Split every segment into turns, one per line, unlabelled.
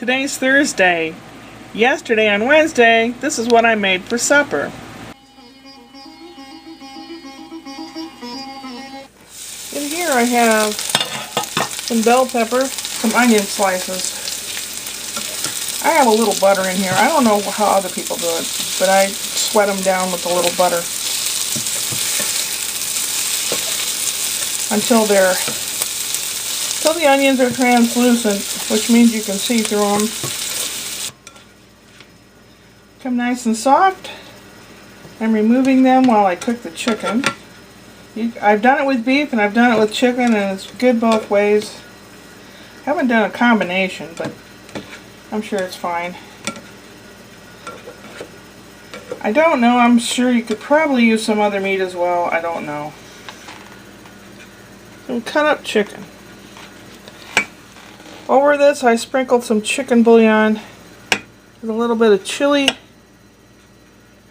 Today's Thursday. Yesterday on Wednesday, this is what I made for supper. In here I have some bell pepper, some onion slices. I have a little butter in here. I don't know how other people do it, but I sweat them down with a little butter until the onions are translucent, which means you can see through them. Become nice and soft. I'm removing them while I cook the chicken. I've done it with beef and I've done it with chicken, and it's good both ways. I haven't done a combination, but I'm sure it's fine. I don't know. I'm sure you could probably use some other meat as well. I don't know. So cut up chicken. Over this I sprinkled some chicken bouillon with a little bit of chili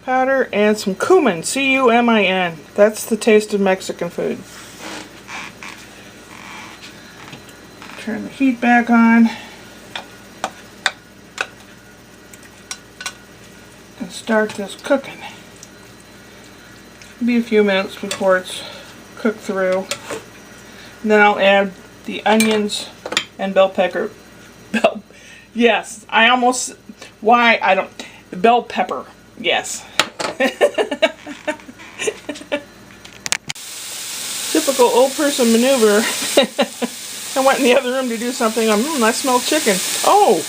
powder and some cumin, C-U-M-I-N. That's the taste of Mexican food. Turn the heat back on and start this cooking. It'll be a few minutes before it's cooked through. And then I'll add the onions and bell pepper. Yes, I almost, why, I don't, bell pepper, yes. Typical old person maneuver. I went in the other room to do something. I smell chicken. Oh!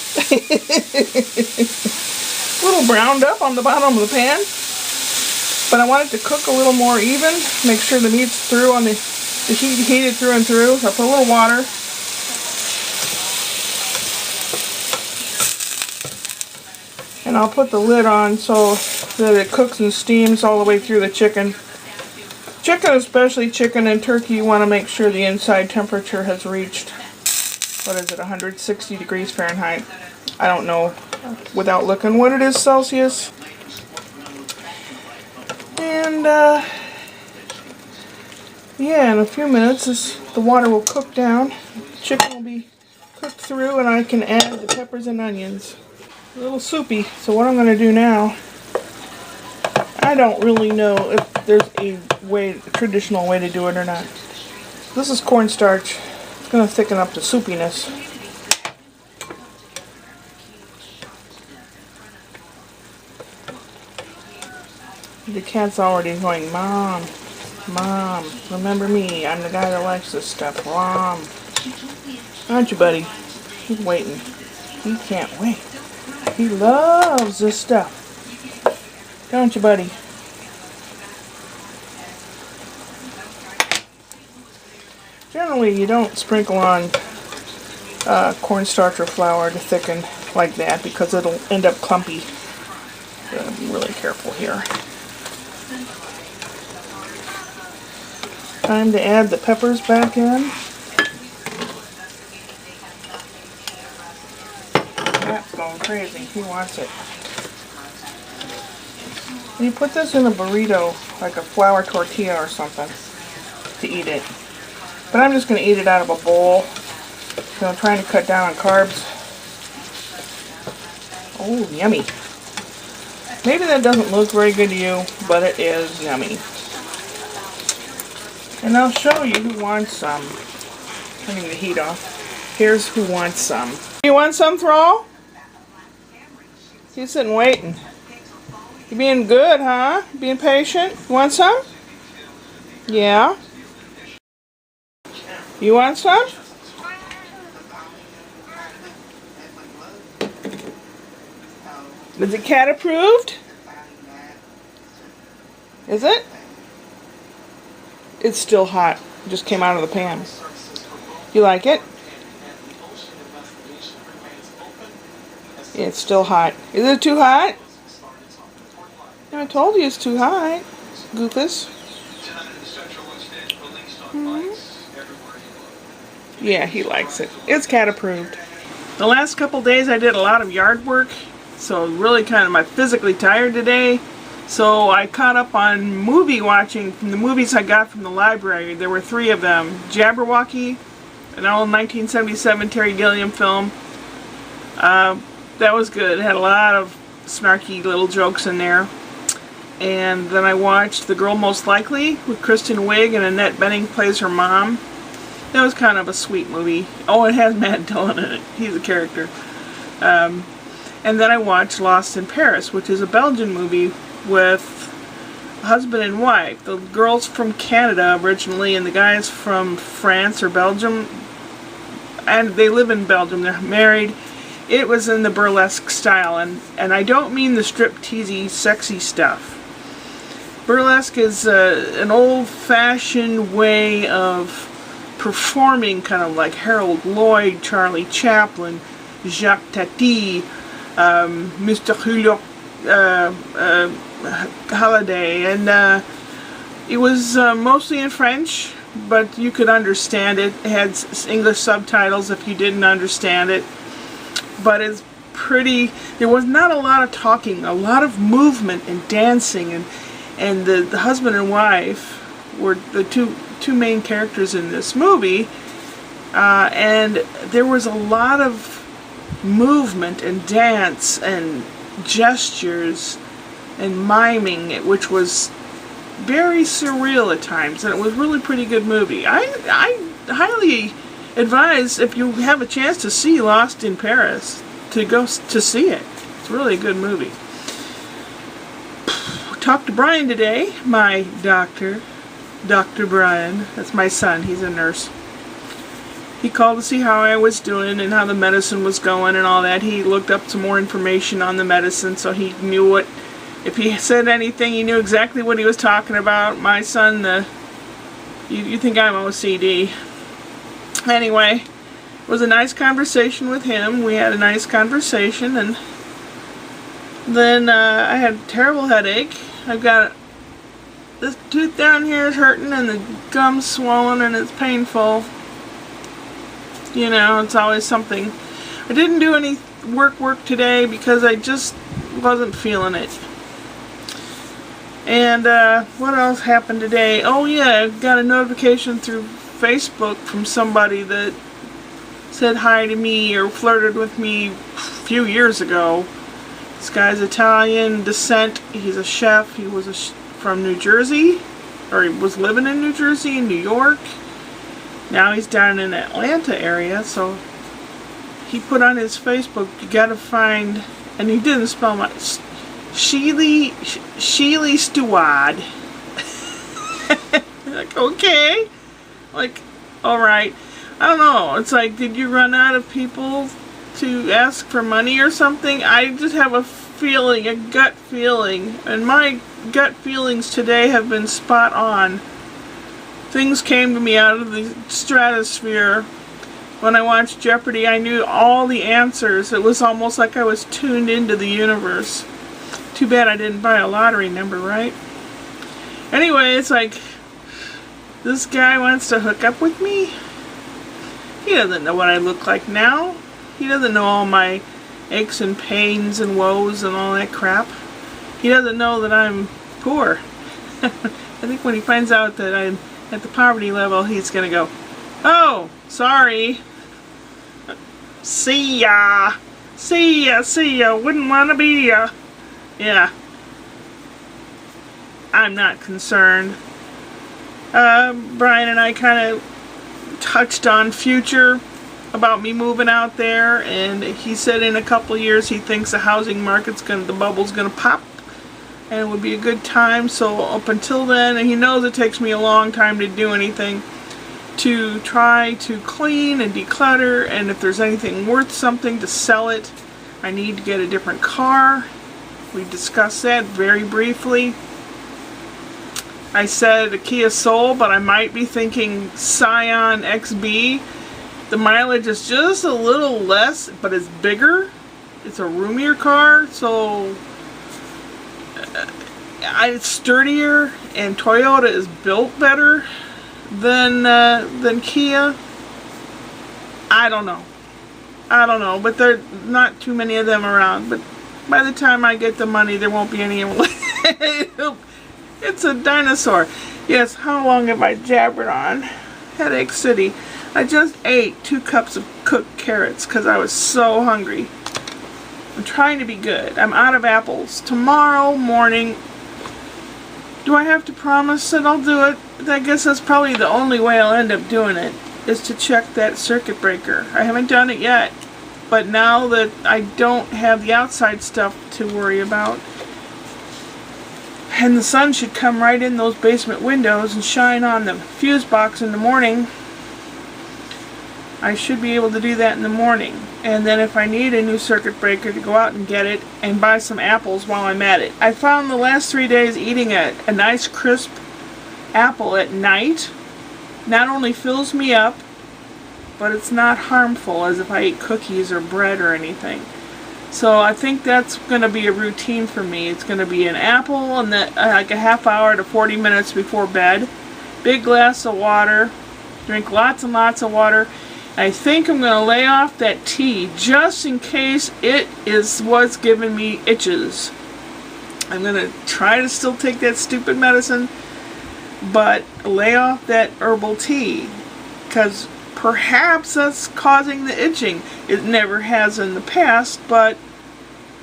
A little browned up on the bottom of the pan. But I want it to cook a little more even. Make sure the meat's through on the heat heated through and through. So I put a little water. And I'll put the lid on so that it cooks and steams all the way through the chicken. Chicken, especially chicken and turkey, you want to make sure the inside temperature has reached, what is it, 160 degrees Fahrenheit. I don't know without looking what it is Celsius. And yeah, in a few minutes the water will cook down. Chicken will be cooked through and I can add the peppers and onions. A little soupy. So what I'm going to do now, I don't really know if there's a traditional way to do it or not. This is cornstarch. It's going to thicken up the soupiness. The cat's already going, Mom, Mom, remember me. I'm the guy that likes this stuff. Mom. Aren't you, buddy? He's waiting. He can't wait. He loves this stuff. Don't you, buddy? Generally, you don't sprinkle on cornstarch or flour to thicken like that because it'll end up clumpy. So I'll be really careful here. Time to add the peppers back in. That's going crazy. He wants it. And you put this in a burrito, like a flour tortilla or something, to eat it. But I'm just going to eat it out of a bowl. So I'm trying to cut down on carbs. Oh, yummy. Maybe that doesn't look very good to you, but it is yummy. And I'll show you who wants some. Turning the heat off. Here's who wants some. You want some, Thrall? He's sitting waiting. You being good, huh? Being patient? You want some? Yeah? You want some? Is it cat approved? Is it? It's still hot. It just came out of the pan. You like it? It's still hot. Is it too hot? I told you it's too hot. Goofus. Yeah, he likes it. It's cat approved. The last couple days I did a lot of yard work, so really I'm physically tired today. So I caught up on movie watching from the movies I got from the library. There were 3 of them. Jabberwocky, an old 1977 Terry Gilliam film. That was good. It had a lot of snarky little jokes in there. And then I watched The Girl Most Likely with Kristen Wiig, and Annette Bening plays her mom. That was kind of a sweet movie. Oh, it has Matt Dillon in it. He's a character. And then I watched Lost in Paris, which is a Belgian movie with a husband and wife. The girl's from Canada originally, and the guy's from France or Belgium. And they live in Belgium. They're married. It was in the burlesque style, and I don't mean the strip-teasy, sexy stuff. Burlesque is an old-fashioned way of performing, kind of like Harold Lloyd, Charlie Chaplin, Jacques Tati, Mr. Hulot, Holiday, and it was mostly in French, but you could understand it. It had English subtitles if you didn't understand it. But it's pretty, there was not a lot of talking, a lot of movement and dancing, and the husband and wife were the two main characters in this movie, and there was a lot of movement and dance and gestures and miming, which was very surreal at times, and it was really pretty good movie. I highly advise, if you have a chance to see Lost in Paris, to go to see it. It's really a good movie. Talked to Brian today, my doctor, Dr. Brian. That's my son. He's a nurse. He called to see how I was doing and how the medicine was going and all that. He looked up some more information on the medicine, so he knew what, if he said anything, he knew exactly what he was talking about. My son, you think I'm OCD. Anyway, it was a nice conversation with him. We had a nice conversation, and then I had a terrible headache. I've got this tooth down here is hurting, and the gum's swollen, and it's painful. You know, it's always something. I didn't do any work today because I just wasn't feeling it. And what else happened today? Oh yeah, I got a notification through Facebook from somebody that said hi to me or flirted with me a few years ago. This guy's Italian descent. He's a chef. He was from New Jersey, or he was living in New Jersey and New York. Now he's down in the Atlanta area, so he put on his Facebook, you gotta find, and he didn't spell my, Sheely Steward. Like, okay. Like, alright. I don't know. It's like, did you run out of people to ask for money or something? I just have a feeling, a gut feeling. And my gut feelings today have been spot on. Things came to me out of the stratosphere. When I watched Jeopardy, I knew all the answers. It was almost like I was tuned into the universe. Too bad I didn't buy a lottery number, right? Anyway, it's like, this guy wants to hook up with me. He doesn't know what I look like now. He doesn't know all my aches and pains and woes and all that crap. He doesn't know that I'm poor. I think when he finds out that I'm at the poverty level, he's gonna go, oh, sorry. See ya. See ya, see ya. Wouldn't wanna be ya. Yeah. I'm not concerned. Brian and I kind of touched on future about me moving out there, and he said in a couple years he thinks the housing market's the bubble's gonna pop, and it would be a good time. So up until then, and he knows it takes me a long time to do anything, to try to clean and declutter, and if there's anything worth something, to sell it. I need to get a different car. We discussed that very briefly. I said a Kia Soul, but I might be thinking Scion XB. The mileage is just a little less, but it's bigger. It's a roomier car, so it's sturdier, and Toyota is built better than Kia. I don't know, but there are not too many of them around. But by the time I get the money, there won't be any. It's a dinosaur. Yes, how long have I jabbered on? Headache City. I just ate 2 cups of cooked carrots because I was so hungry. I'm trying to be good. I'm out of apples. Tomorrow morning, do I have to promise that I'll do it? I guess that's probably the only way I'll end up doing it, is to check that circuit breaker. I haven't done it yet, but now that I don't have the outside stuff to worry about, and the sun should come right in those basement windows and shine on the fuse box in the morning, I should be able to do that in the morning. And then if I need a new circuit breaker, to go out and get it and buy some apples while I'm at it. I found the last 3 days eating a nice crisp apple at night not only fills me up, but it's not harmful as if I ate cookies or bread or anything. So I think that's going to be a routine for me. It's going to be an apple and then like a half hour to 40 minutes before bed. Big glass of water. Drink lots and lots of water. I think I'm going to lay off that tea just in case it is what's giving me itches. I'm going to try to still take that stupid medicine, but lay off that herbal tea, because perhaps that's causing the itching. It never has in the past, but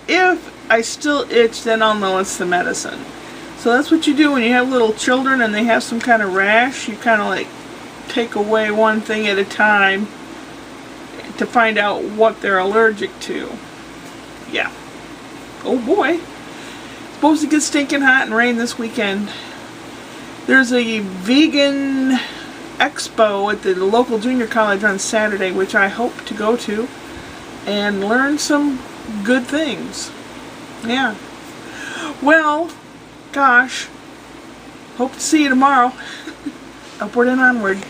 if I still itch, then I'll know it's the medicine. So that's what you do when you have little children and they have some kind of rash. You kind of like take away one thing at a time to find out what they're allergic to. Yeah. Oh boy. It's supposed to get stinking hot and rain this weekend. There's a vegan expo at the local junior college on Saturday, which I hope to go to and learn some good things. Yeah. Well, gosh. Hope to see you tomorrow. Upward and onward.